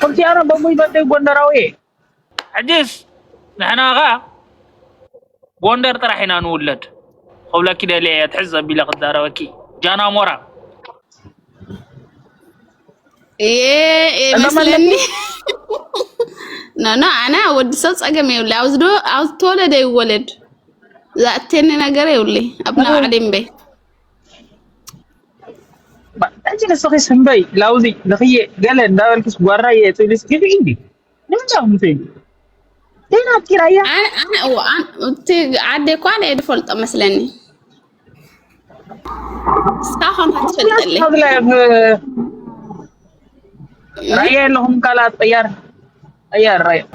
قلت انا بموي بدي غندراوي عجز نحنا غا غندر طرحنا نولد قبل كده ليه تحز بلا قداروكي جانا مورا ايه مثلني انا ودي صوت اجمع ولا عاوز تولد يولد ذاتني ነገር ይውልኝ አብና አደም በይ انت نسخي سنبي لاوزي لخيه قال داولكس غرايه تلس كيف عندي نمجاهم فين هنا كرايا انا عدي كوان يدفلط مسلني ساخن هتفلطلي رايا لهم قالات طيار رايا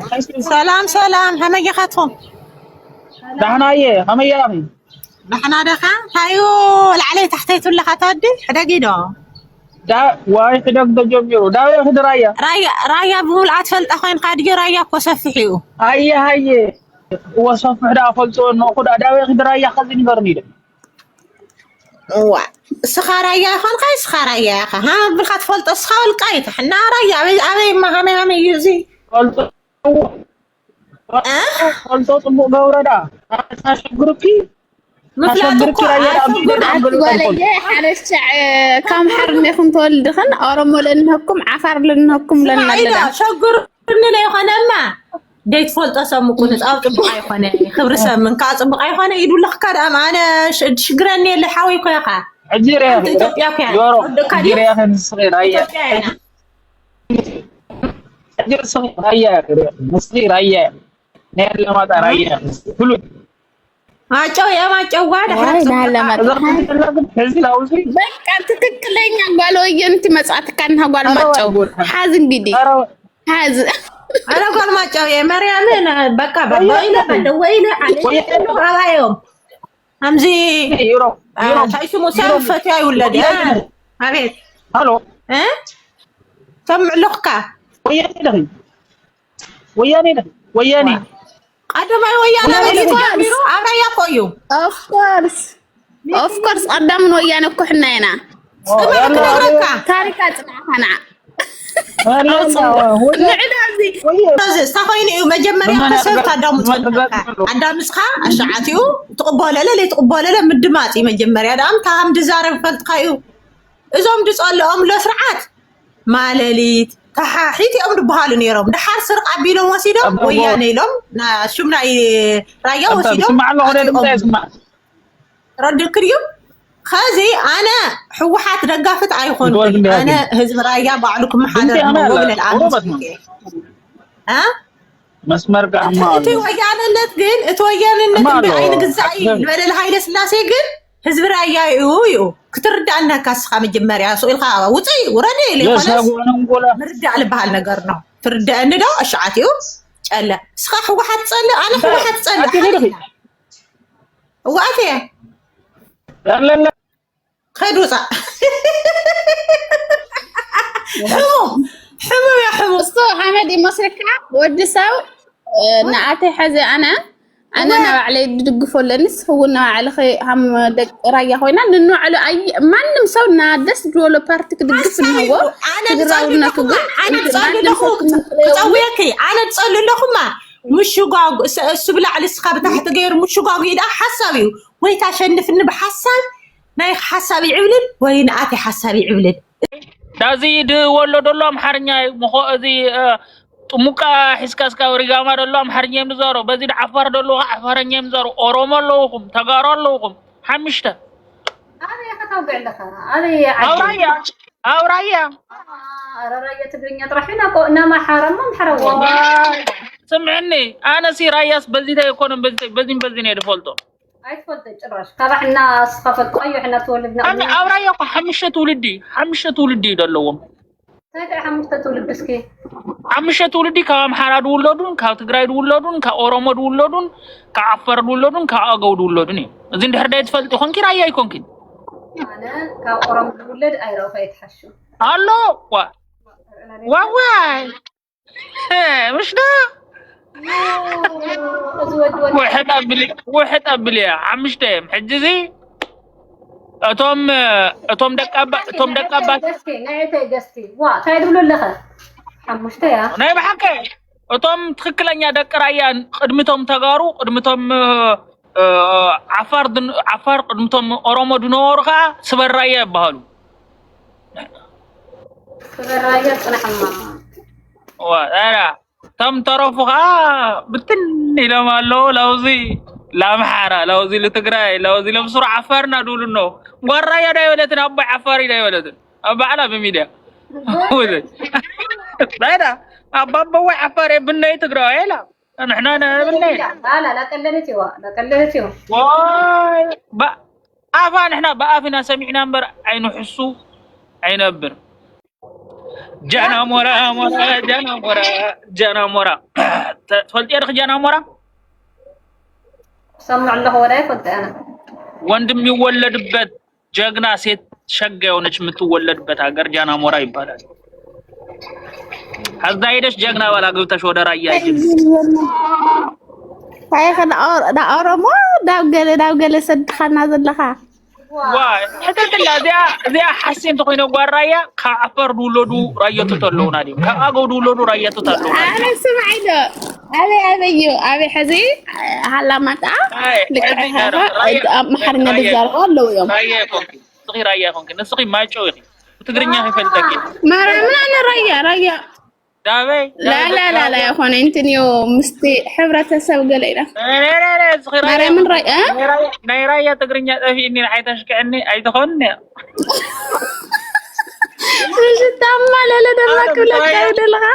سلام همي خاتهم دحنا ايه همي يا اخي نحنا دخا هايو العلي تحتيت ولا خاتودي حداقي دو دا واي خدك دجوميرو دا واي خد رايا بقول عتفلت اخوين قادي رايا كوسفحيو هاي وصفح دا فلتو انه خد دا واي خد رايا خزين غرني وا سخرايا خان قاي سخرايا ها بالخات فلت اسخاول قايت حنا رايا ابي ما همي يزي فلتو فلتو طمو غوردا اشغركي مفلاتك ولا حرش كم حرني كنت ولدخن أرمو لأنكم عفر لأنكم لنا لا شجرني لا يخنا ما ديت فولت أسمو كنت أطبق أيخنا خبر سمن كأطبق أيخنا يدول لك كلام أنا شجرني اللي حاوي كيقع عجير يا أخي يورو عجير يا أخي صغير هيا عجير صغير هيا صغير هيا نير لما ترى هيا كله ما واحد በቃ ትክክለኛ ጓሎ የንቲ መጻት ካንها ጓል ማጫው ሐዝን ቢዲ ሐዝ انا ጓል ማጫው የማርያምን በቃ ባባይና በደወይና አለኝ አምዚ يورو ታይሱ ሙሳፈት ያ ይወለድ አቤት الو سمع لخكا وياني قدم ويانا بيرو ابرا يقويو اوف كورس قدام ويانا እኮ حنا هنا ታሪካ ጽናፈና استخويني مجمريا كسبت አዳምስካ አሻዓቲው ተቀበለለ ለተቀበለለ ምድማጽ መጀመሪያ ዳም ታም ድዛረብ ፈልጥካዩ እዞም ድጸለኦም ለስርዓት ማለሊት تحاحيتي أمر بحال نيرهم دحار سرق عبيلهم وسيدهم وياني لهم شمنا رايا وسيدهم سمع الله ولا يسمع رد الكريم خازي أنا حوحات رقافت عيخون أنا هزم رايا بعلكم حاضر من الآن ها مسمر كعمال تويانا النتقل تويانا النتقل بعين قزعي البلد الهاي لسلاسي قل هزم رايا يو كترد عنها كاسخه مجمريا سؤال خا وطي وراني لي خلاص نرد على بحال ነገር ነው ترد انه اشعاتيو ጨለ ስخ واحد ጸለ انا واحد ጸለ وقتي لا خدوص حمو يا حمو استو حمدي مسركا ودساو نعاتي حزي انا علي دغفولنس هو على هم رايا خوينا انه على اي مانم سو نادس دولو بارتي دغف هو انا تصلي لكم تصويكي انا تصلي لكم مش غاغ سبلا على السخاب تحت غير مش غاغ يدا حسابي وي تشنفني بحساب ناي حسابي عبلد وين اتي حسابي عبلد دازيد ولو دلو محرنيا مخو ازي طموقا حسكاسكا وريغاما دلو محرنيا مزارو بزيد عفر دلو عفرنيا مزارو اورومو لوكم تغارو لوكم حمشتا انا يا كتاوقع لك انا اورايا رايا تبرينيا طرحينا قونا ما حرم ما محرم سمعني انا سي راياس بزيد يكون بزين يدفولتو اي تفضل ጭራሽ ካባሕና ስኸፈት ቆዩ حنا ተወልድና انا اورايا حمشة ولدي دلوهم ታዲያ ሓሙሽተ ትውልድ እስኪ حمشة ولدي كامحራ ድውለዱን ካብ ትግራይ ድውለዱን ካብ ኦሮሞ ድውለዱን ካብ ዓፋር ድውለዱን ካብ ኣገው ድውለዱን እዚ እንድሕር ዳይ ትፈልጥ ይኾንኪ ራያ ይኮንኪ ኣነ ካብ ኦሮሞ ድውለድ ኣይረኸ ይትሓሹ አሎ ዋዋይ مش ده وحد أبلي عمشتهم حجزي أتوم دكابة نعيتي جستي وا تايد بلو لخ حمشتها ናይ ብሓቂ እቶም ትክክለኛ ደቂ ራያ ቅድሚቶም ተጋሩ ቅድሚቶም ዓፋር ቅድሚቶም ኦሮሞ ድነበሩ ከዓ ስበር ራያ ይባሃሉ سبر رايا صنعما ዋላ ተም ተረፉ ከዓ ብትን ኢሎም ኣለዉ ለውዚ ለአምሓራ ለውዚ ለትግራይ ለውዚ ለምስሩ ዓፋርና ድብሉ ነው ጓራያ ዳይወለትን አባይ ዓፋሪ ዳይወለትን አባዓላ በሚዲያ ወለድ ባይዳ አባባ ወይ ዓፋሪ ብናይ ትግራይ ላ نحن ብናይ لا قللتيوا لا قللتيوا واي አፋን احنا بآفنا سمعنا نبر عين حسو عينبر جانا مورا جانا مورا تفلت يا جانا مورا سمع الله ولا كنت انا ወንድም ይወለድበት ጀግና ሴት ሸጋ የሆነች የምትወለድበት ሀገር ጃና ሞራ ይባላል። አዛ ሄደሽ ጀግና ባላ ገብተሽ ወደ ራያ ይጅ ታይኸና ኦሮሞ ዳውገለ ሰድኻና ዘለኻ ዋይ ሕተትላ እዚኣ ሓሲን ተኮይነ ጓራያ ከዓፈር ድውለዱ ራየቱ ተለውና ዲ ከአገው ድውለዱ ራየቱ ተለውና አረ ስማይዶ አበዩ አበ ሕዚ ሃላማጣ ማሕርኛ ድዛርቆ ኣለዉ እዮም ራያ ኮንክ ንስኺ ማጮ ይኺ ትግርኛ ይፈልጠቂ ማርያምን አነ ራያ ዳበይ ላ يكون انتنيو مستي ሕብረተሰብ ገለይና ማርያምን ራያ ናይ ራያ ትግርኛ ጠፊእኒ አይታሽ ከእኒ አይተኾን ሽታማለለ ደማክ ብለካ ይደልኻ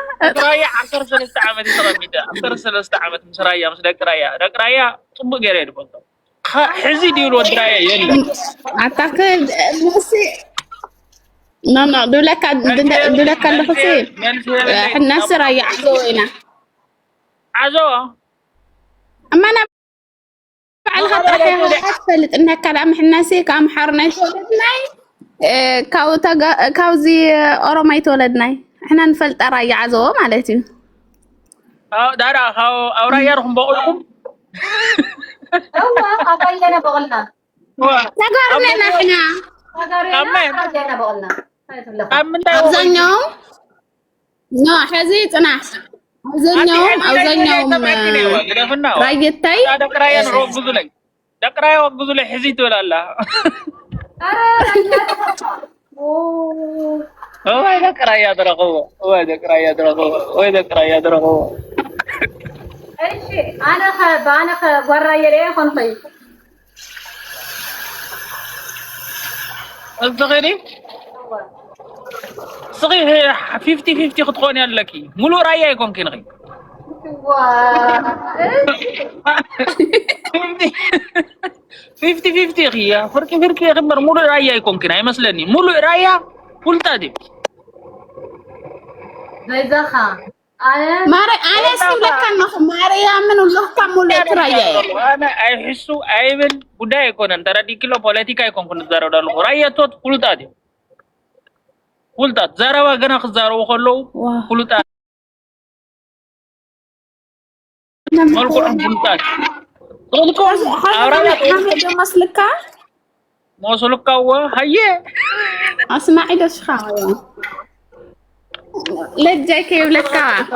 ራያ 13 ዓመት ይተቐሚጠ 13 ዓመት ምስ ራያ ምስ ደቂ ራያ ጽቡቅ ገይረ ይድፈቶ ሕዚ ዲሉ ወድ ራያ የለ አታከ ሙሲ نانا دولك الخصي احنا سرا يعزونا عزو اما انا على خاطر حفلت انها كلام حناسي كام حرنا تولدناي كاوزي اوروماي تولدناي احنا نفلت رايا عزو مالتي دارا او رايا رهم بقولكم هو قبيلنا بقولنا تقارننا احنا قبيلنا بقولنا አብዛኛው ነው ሐዚ ጽናህ አብዛኛው ራየታይ ደቅራያ ነው ደቅራያ ወግዙ ላይ ሐዚ ትወላላ ወይ ደቅራያ ደረቀው እሺ አና ጓራየ ላይ ሆንኩኝ الصغيري صغير 50-50 خطخوني لكي مولو رايا يكون كنغي 50-50 غيا فركي غمر مولو رايا يكون كنا يمسلني مولو رايا قلتا دي زيزاخا انا سلك انه ماريا من الله كمولو رايا انا احسو ايبل بودا يكون انت دي كيلو بوليتيكا يكون كن زارو دالو رايا توت قلتا دي قلتا زاروا غنا خزارو خلو قلتا مالكو قلتا تقولكم رايا مسلكا هي اسمعي دش خاوي لجاك يولكا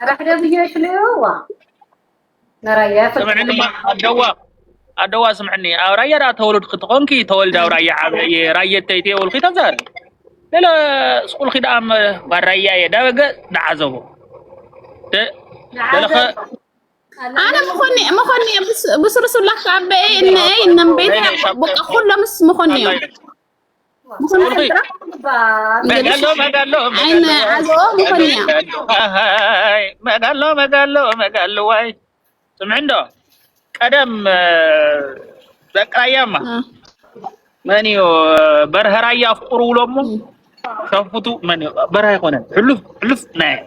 راح نبيش شنو نرايا سمعني أدوا سمعني رايا را تولد خطقونكي تولد رايا رايا تيتي والخيط زار لا سقول خدام برايا يا داغ دعزو انا مخني بس رسول الله كعبه ان بيت بقى كله مس مخني أنا عزو مخنيا مقالو واي سمعندو قدم بقرايا ما مانيو برها رايا افقرو لومو شفتو مانيو برها يكون حلف ناي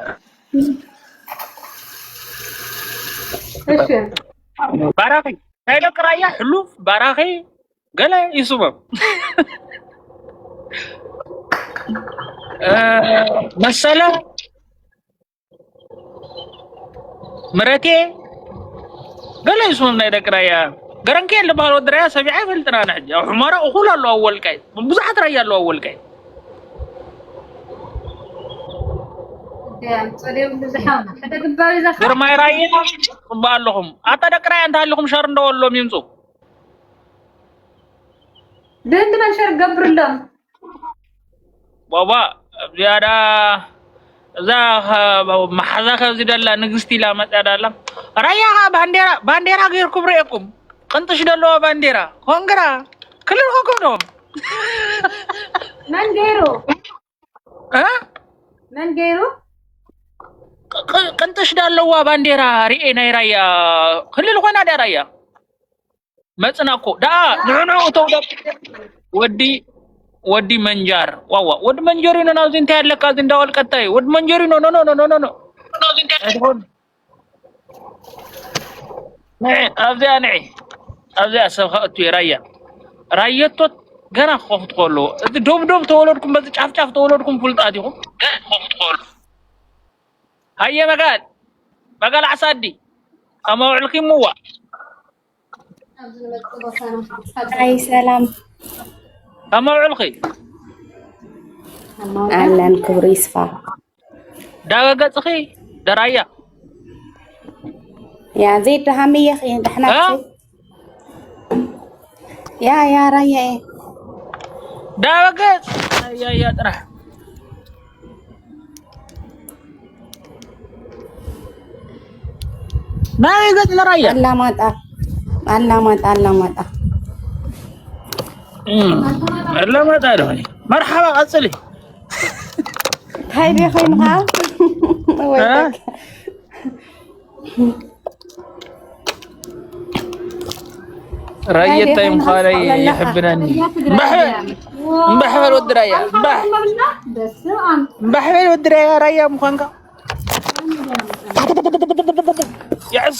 باراخي هاي رايا حلف باراخي قال يسوب مسألة مراتي قال يسوم نايدك رايا قرن كي اللي بارو درايا سبيعي فلتنا نحجي حمارة أخولا له أول كاي بزحت رايا له أول كاي يعني صليب بزحام حتى قبالي زخم ግርማይ ራያ ባለኹም አታደቅራይ አንተ አለኹም ሸር እንደወሎም ይምጹ دين منشر قبر لهم ባባ ዚያዳ እዛ ማሐዛከ ዝደላ ንግስቲ ላመጣዳላ ራያ ባንዴራ ገይርኩም ርኤኩም ቅንጥሽ ደለዋ ባንዴራ ኮንግራ ክልል ሆኩም ነው من غيره እ من غيره ቅንጥሽ ደለዋ ባንዴራ ሪኤ ናይ ራያ ክልል ሆና ዳራያ መጽናኮ ዳ ንዑ ተውዳ ወዲ መንጃር ዋዋ ወዲ መንጀሪ ነው ነው ዝንታ ያለካ ዝንዳ ወልቀጣይ ወዲ መንጀሪ ነው ኖ ነው ዝንታ አይሆን አብዚያ ነይ አብዚያ ሰብኸቱ የራያ ራየቶት ገና ኸፍት ቆሎ እዚ ዶብ ተወለድኩም በዚ ጫፍ ተወለድኩም ፍልጣት ይኹም ገና ኸፍት ቆሎ ሃየ መጋል ዓሳዲ አማውልኪምዋ አይ ሰላም አማውልኪ አለን ክብሩ ይስፋ ዳገጽኺ ደራያ ያ ዘይድ ሀሚየ ደህና ያ ራያ ዳገጽ ያ ጥራ ማይ ገጽ ለራያ አላማጣ አላማጣ ነው مرحبا قصلي هاي بيخوي معاه راية تايم خالي يحبناني مبحبل ودرايا مبحبل ودرايا رايا مخانكا يعس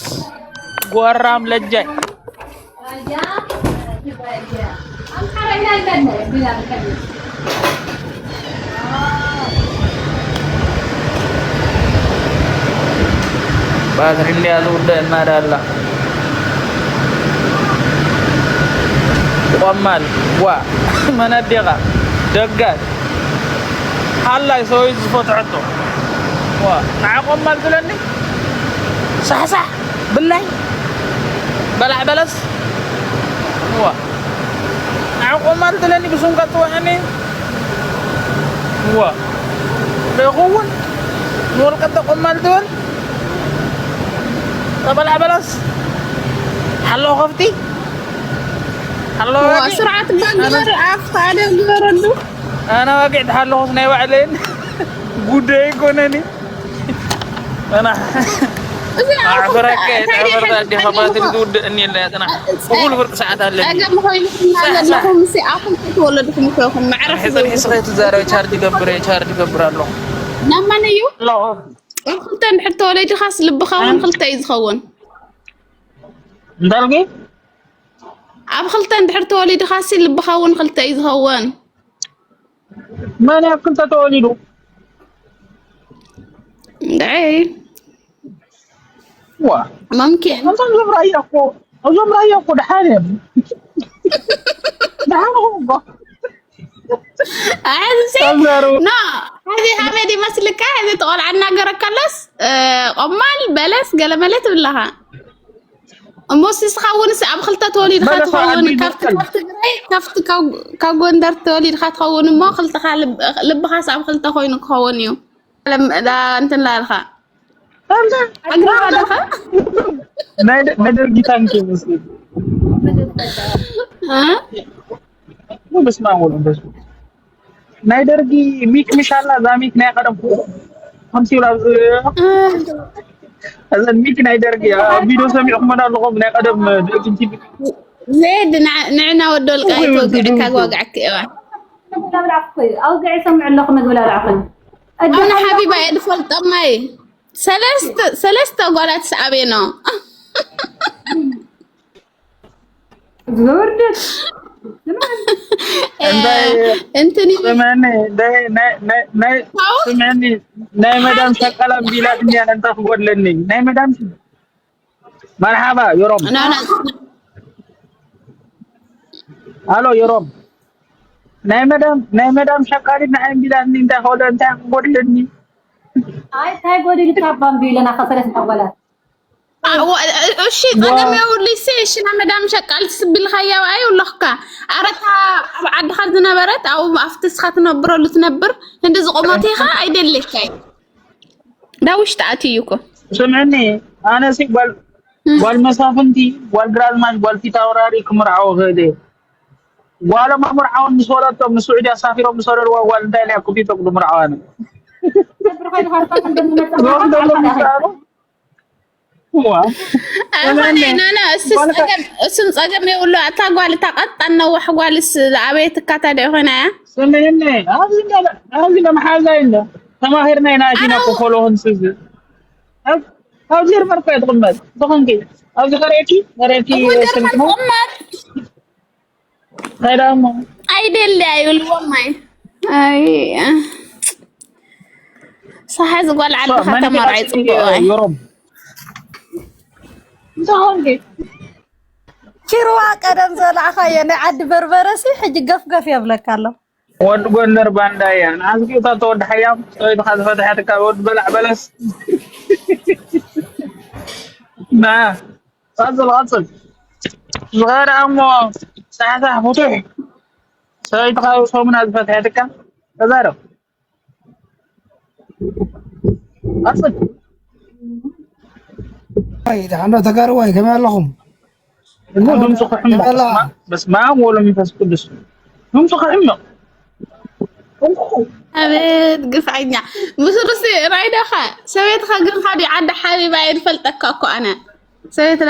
قوارام لجاي ባትሪን ያዙ እንደናዳላ ቆማል ዋ መነደጋ ደጋት حلاي سوي فوتعته وا معكم ما تلني صح بالله بلع بلس وا معكم ما تلني بسونقة وعني وا بيقون نور قد قمال دول بلع بلس حلو خفتي حلو سرعة بنجر عفت على جردو أنا واقعد حلو خصني وعلين قدي كونني أنا أعبرك أعبرك دي خبرات الدود إني اللي أنا أقول فرق ساعات هلا أجا مخوي لكم سي أخو تولدكم فيكم معرفة حصل حصل تزارع شارد قبر الله نما نيو لا خلتن حتى وليد خاص لبخاون خلتا يزخون ندرجي عب خلتن حتى وليد خاص لبخاون خلتا يزخون ما أنا كنت أتولده دعي وا ممكن أظن رأيك دحالهم دحالهم هذا شيء نا هذه حمدي مسلكة هذه تقول عنا قرا كلس قمال بلس قلملت بالله موسى سخون سعب خلطة توليد خات خون كفت كغندر توليد خات خون ما خلطة خالب لب خاص عب خلطة خوين خونيو لما دا انت لا الخا اقرا هذا خا نادر جيتان كي مسلم ها مو بس ما اقول بس نادر جي ميك ان شاء الله زاميك نا قدم خمسي ولا أذن ميك نادر جي فيديو سامي احمد الله نا قدم دكتي زيد نعنا ودول قايت وقعك وقعك لا بالعقل اوقع يسمع لكم يقول العقل انا حبيبه يدفل طمي ثلاثة قولات سعبينو زوردت انتني سمعني سمعني ناي مدام شكلا بلاد اني انا انت تقول لني ناي مدام مرحبا يروم انا الو يروم ناي مدام شكلا ناي بلاد اني انت تقول انت تقول لني هاي قولي لك كابان بيلنا خسرت أولا እሺ ጸገም ይኸውልሽ እሺና መዳም ሸቃል ትስብል ኸያው አይ ወልኽካ አረታ ዓድኻ ዝነበረት አው አፍትስኻ ትነብረሉ ትነብር እንደዚ ቆሞት ኢኻ አይደለካይ ዳውሽ ታአትዩኮ سمعني انا سي والمسافنتي والجرازمان والتيتاوراري كمرعو غدي ولا ما مرعو نسولتو من السعوديه سافروا مسورر والداي لا كوبي تقدم مرعوانه أنا اسم صقم يقول له أتاقوال تقطع نوح قوالس عبيت كاتا هنا سمعني هذه محل زينا تماهرنا ناجينا كفولوهن سيزي هذه مرفعت غمت بخنكي هذه غريكي سلكمو غير أمو أيدي اللي أيول وماي أي صحيح قول على ختم رايت يورم زهونكي ኪሩዋ ቀደም ዘላኻ የኔ ዓዲ በርበረሲ ሕጂ ገፍገፍ የብለካ ኣሎ ود ጎንደር ባንዳያ ናዝቂታ ተወድ حيام ሰይድ ኸፈተሐትካ ወድ በላዕ በለስ ما أصل غير أمو ساعة فتح سيد خاوس هو من أزفت هاتك تزارو أصل إذا عندنا تقارواي كمان لهم نقول هم سخ حمى بس ما ولا مفس كدس هم سخ حمى أبد قفعنا بس رايدة خا سويت خا قن خادي عند حبيبي يرفلتك أكو أنا سويت